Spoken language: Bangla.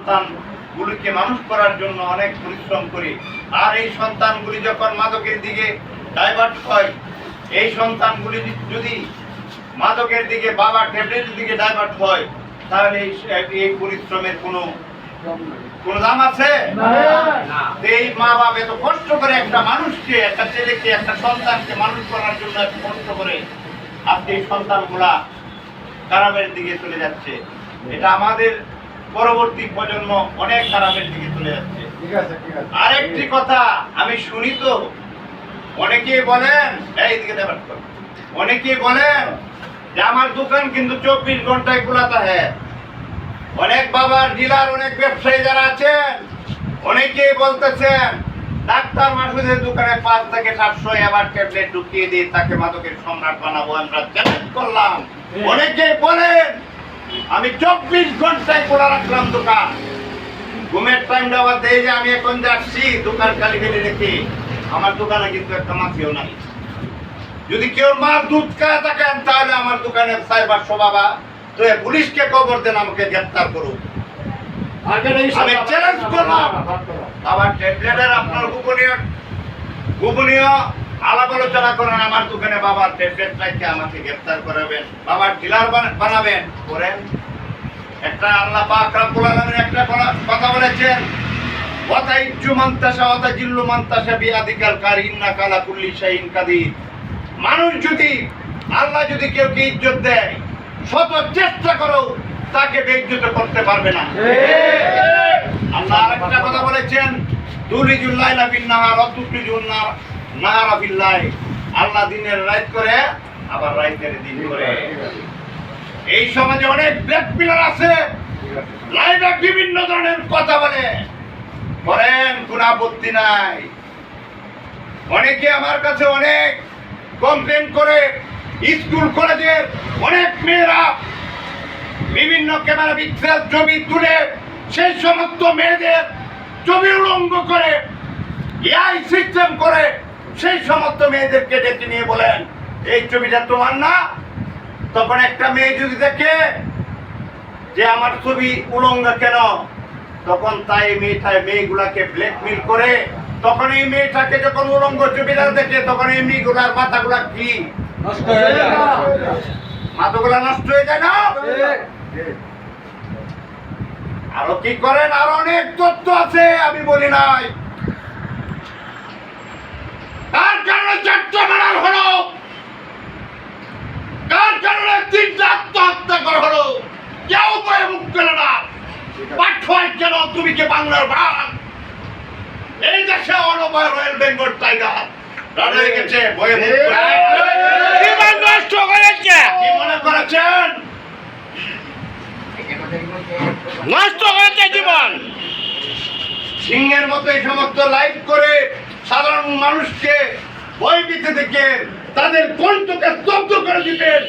সন্তানগুলিকে মানুষ করার জন্য অনেক পরিশ্রম করি, আর এই সন্তানগুলি যখন মাদকের দিকে ডাইভার্ট হয়, এই সন্তানগুলি যদি মাদকের দিকে, বাবা ট্যাবলেটের দিকে ডাইভার্ট হয়, তাহলে এই পরিশ্রমের কোনো দাম আছে? এই মা বাবা এত কষ্ট করে একটা মানুষকে, একটা ছেলেকে, একটা সন্তানকে মানুষ করার জন্য এত কষ্ট করে, আজকে এই সন্তানগুলা খারাপের দিকে চলে যাচ্ছে। এটা আমাদের পরবর্তী প্রজন্ম অনেক খারাপের দিকে চলে যাচ্ছে। আরেকটি কথা আমি শুনি তো, অনেকেই বলেন, এইদিকে দেবার কর, অনেকেই বলেন যে আমার দোকান কিন্তু 24 ঘন্টায় খোলা থাকে। অনেক বাবার ডিলার, অনেক ব্যবসায়ী যারা আছেন, অনেকেই বলতেছেন ডাক্তার মাসুদের দোকানে 5 থেকে 700 এবার ট্যাবলেট ঢুকিয়ে দিয়ে তাকে মাদকের সম্রাট বানাবো। আমরা চ্যালেঞ্জ করলাম। অনেকেই বলেন আমি 24 ঘন্টায় খোলা রাখলাম দোকান, ঘুমের টাইম দেওয়া দেয় যে আমি এখন যাচ্ছি দোকান খালি ফেলে রেখে, আমার দোকানে কিন্তু একটা মাছিও নাই। যদি কেউ মার দুধ খায় থাকেন তাহলে আমার দোকানের সাইবার বাবা তো পুলিশকে খবর দেন, আমাকে গ্রেফতার করুন। আমি চ্যালেঞ্জ করলাম। আবার ট্যাবলেটের আপনার গোপনীয় আলাপ আলোচনা করেন, আমার দোকানে বাবার ট্যাবলেট রাখে আমাকে গ্রেফতার করাবেন, বাবার ডিলার বানাবেন, করেন। একটা আল্লাহ পাক রব্বুল আলামিন একটা কথা বলেছেন, ওয়াতা ইজ্জু মানতাশা ওয়াতা জিল্লু মানতাশা বিয়াদিকাল কারিন্না কালা কুল্লি শাইইন কাদির। মানুষ যদি, আল্লাহ যদি কেউকে ইজ্জত দেয়, শত চেষ্টা করো তাকে বেইজ্জত করতে পারবে না। আল্লাহ আরেকটা কথা বলেছেন, তুলিজুল লাইলা বিন নাহার ওয়া তুলিজুন নাহারা বিল লাইল। আল্লাহ দিনের রাত করে, আবার রাতের দিন করে। এই সমাজে অনেক ব্ল্যাকমেলার আছে, লাইভে বিভিন্ন ধরনের কথা বলে, বলেন কোনো আপত্তি নাই। অনেকে আমার কাছে অনেক কমপ্লেন করে, স্কুল কলেজের অনেক মেয়েরা বিভিন্ন ক্যামেরা পিক্সেল ছবি তুলে সেই সমস্ত মেয়েদের ছবি উলঙ্গ করে, এআই সিস্টেম করে সেই সমস্ত মেয়েদেরকে ডেকে নিয়ে বলেন এই ছবিটা তোমার না। তখন একটা মেয়ে যদি দেখে যে আমার ছবি উলঙ্গ কেন, তখন তাই মেয়েগুলাকে ব্ল্যাকমেল করে, তখন এই মেয়েটাকে যখন উলঙ্গ ছবিটা দেখে, তখন এই মেয়েগুলার মাথাগুলা কি নষ্ট হয়ে যায়, মাথাগুলা নষ্ট হয়ে যায় না? আরো কি করেন, আরো অনেক তথ্য আছে আমি বলি নাই। কার কারণে 4টা মারার হলো, কার কারণে 3টা আত্মহত্যা করা হলো, কেউ বয়ে মুখ পেল না। পাঠ্য কেন, তুমি কি বাংলার ভাগ? এই দেশে অনবয় রয়্যাল বেঙ্গল টাইগার লড়াই গেছে, বয়ে মুখ জীবন নষ্ট করেছে। কি মনে করেছেন নষ্ট করেছে জীবন? সিংহের মতো এই সমস্ত লাইভ করে সাধারণ মানুষকে ভয়ভীতি থেকে তাদের কণ্ঠকে স্তব্ধ করে দিতেন।